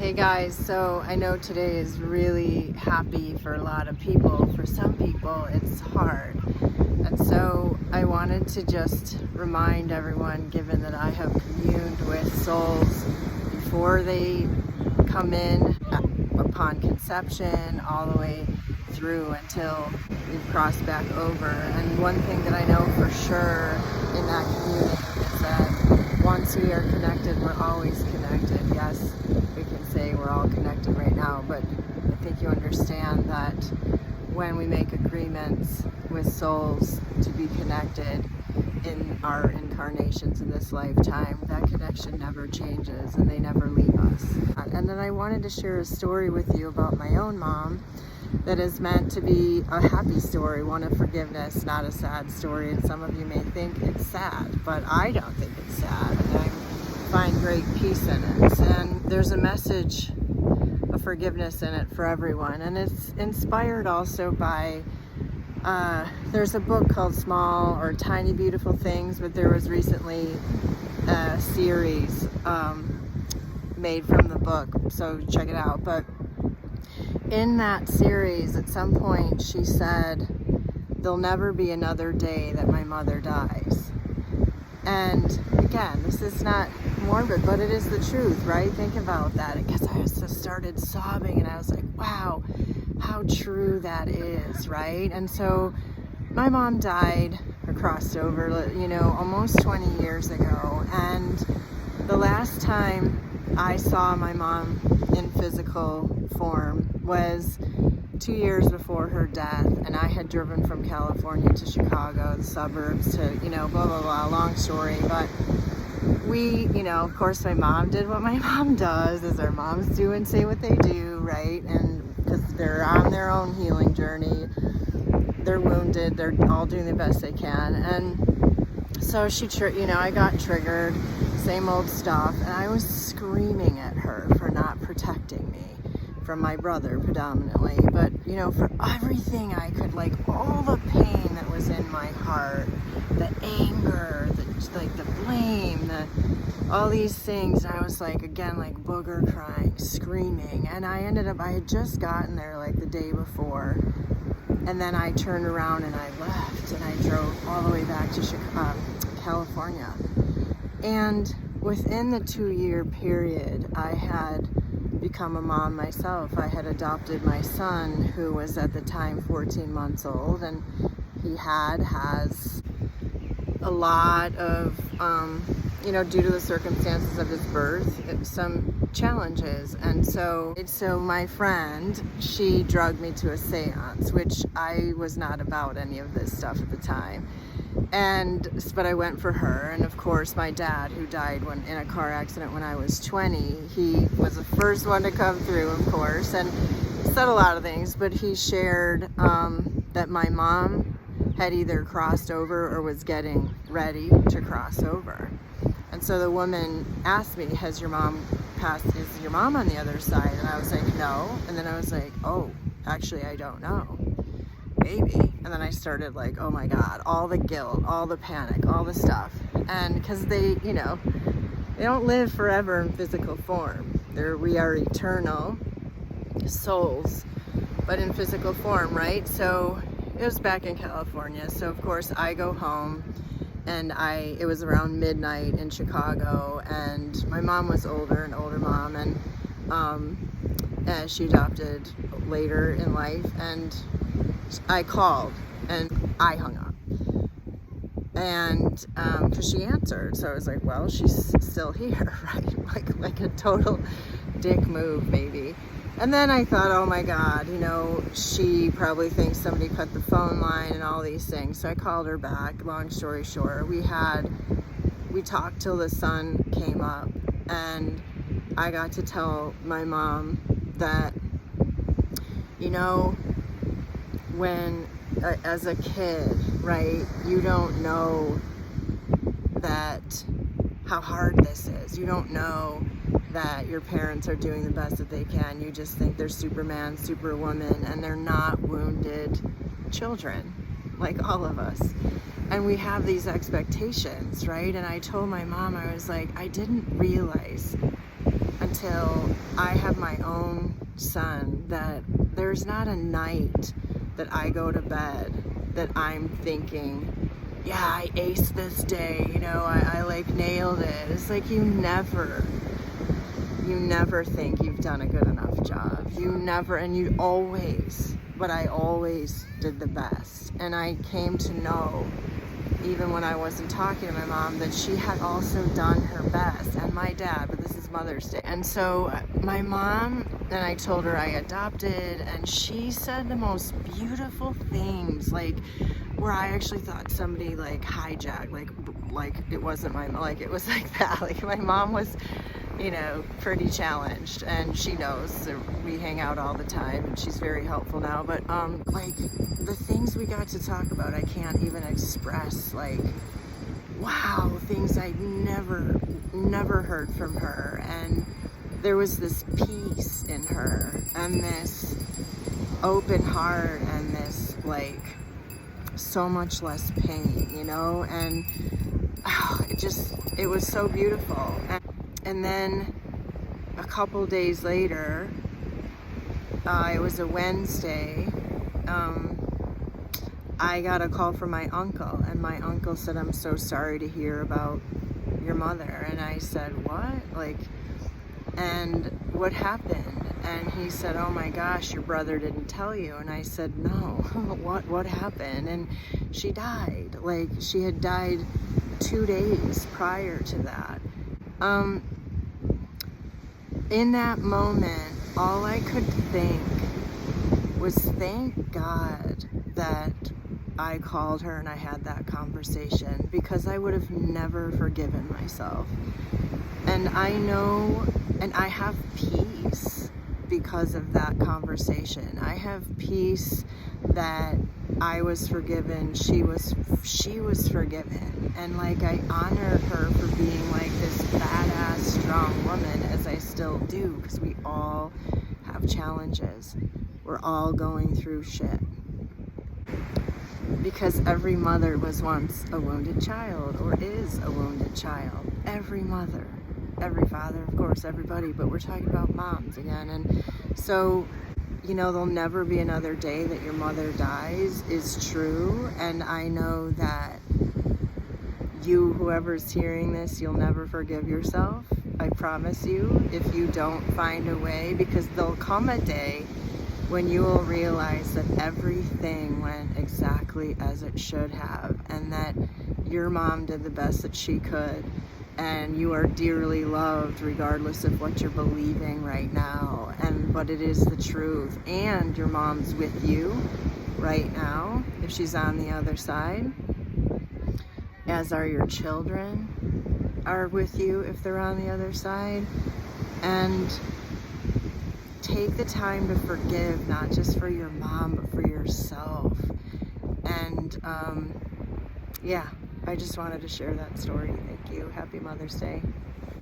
Hey guys, so I know today is really happy for a lot of people. For some people, it's hard. And so I wanted to just remind everyone, given that I have communed with souls before they come in, upon conception, all the way through until we've crossed back over. And one thing that I know for sure in that community is that once we are connected, we're always connected. Yes, we can say we're all connected right now, but I think you understand that when we make agreements with souls to be connected in our incarnations in this lifetime, that connection never changes and they never leave us. And then I wanted to share a story with you about my own mom that is meant to be a happy story, one of forgiveness, not a sad story. And some of you may think it's sad, but I don't think it's sad. And I find great peace in it. And there's a message of forgiveness in it for everyone. And it's inspired also by, there's a book called Small or Tiny Beautiful Things, but there was recently a series made from the book, so check it out. But in that series, at some point, she said, "There'll never be another day that my mother dies." And again, this is not morbid, but it is the truth, right? Think about that. Because I just started sobbing and I was like, wow, how true that is, right? And so my mom died or crossed over, almost 20 years ago. And the last time I saw my mom in physical form was 2 years before her death, and I had driven from California to Chicago, the suburbs, to, blah, blah, blah, long story, but we, of course my mom did what my mom does, as our moms do and say what they do, right? And because they're on their own healing journey, they're wounded, they're all doing the best they can, and so I got triggered, same old stuff, and I was screaming at her for not protecting me from my brother predominantly, but for everything I could, like all the pain that was in my heart, the anger, the blame, all these things, I was like, again, like booger crying, screaming, and I had just gotten there like the day before, and then I turned around and I left, and I drove all the way back to Chicago, California, and within the 2-year period, I had become a mom myself. I had adopted my son, who was at the time 14 months old, and he has a lot of, due to the circumstances of his birth, some challenges. And so my friend, she drugged me to a seance, which I was not about any of this stuff at the time. But I went for her, and of course my dad, who died in a car accident when I was 20, he was the first one to come through, of course, and said a lot of things, but he shared that my mom had either crossed over or was getting ready to cross over. And so the woman asked me, is your mom on the other side? And I was like, no. And then I was like, oh, actually I don't know. Maybe. And then I started like, oh my God, all the guilt, all the panic, all the stuff. And because they don't live forever in physical form. We are eternal souls, but in physical form, right? So it was back in California. So of course I go home, and it was around midnight in Chicago, and my mom was an older mom, and she adopted later in life, and I called and I hung up, and because she answered, so I was like, well, she's still here, right? like a total dick move maybe. And then I thought, oh my God, she probably thinks somebody cut the phone line and all these things. So I called her back. Long story short, we talked till the sun came up, and I got to tell my mom that, when as a kid, right, you don't know how hard this is. You don't know that your parents are doing the best that they can. You just think they're Superman, Superwoman, and they're not wounded children like all of us. And we have these expectations, right? And I told my mom, I was like, I didn't realize until I have my own son that there's not a night that I go to bed that I'm thinking, yeah, I aced this day, you know, I like nailed it. It's like you never think you've done a good enough job. You never, and you always, but I always did the best. And I came to know, even when I wasn't talking to my mom, that she had also done her best, and my dad, but this is Mother's Day. And so my mom, and I told her I adopted, and she said the most beautiful things, like where I actually thought somebody like hijacked, like it wasn't my, like it was like that. Like my mom was, you know, pretty challenged, and she knows, so we hang out all the time, and she's very helpful now. But like the things we got to talk about, I can't even express. Like, wow, things I never heard from her. And there was this peace in her, and this open heart, and this like so much less pain, you know. And it was so beautiful. And then a couple days later, it was a Wednesday, I got a call from my uncle, and my uncle said, "I'm so sorry to hear about your mother." And I said, "What? Like, and what happened?" And he said, "Oh my gosh, your brother didn't tell you." And I said, "No." What happened? And she died. Like, she had died 2 days prior to that. In that moment, all I could think was, thank God that I called her and I had that conversation, because I would have never forgiven myself. And I know, and I have peace because of that conversation. I have peace that I was forgiven, she was forgiven, and like I honor her for being like this badass, strong woman, as I still do, because we all have challenges. We're all going through shit. Because every mother was once a wounded child, or is a wounded child. Every mother, every father, of course, everybody, but we're talking about moms again. And so, you know, there'll never be another day that your mother dies is true. And I know that you, whoever's hearing this, you'll never forgive yourself. I promise you, if you don't find a way, because there'll come a day when you will realize that everything went exactly as it should have, and that your mom did the best that she could, and you are dearly loved regardless of what you're believing right now. But it is the truth, and your mom's with you right now if she's on the other side, as are your children are with you if they're on the other side. And take the time to forgive, not just for your mom, but for yourself. And yeah, I just wanted to share that story. Thank you. Happy Mother's Day.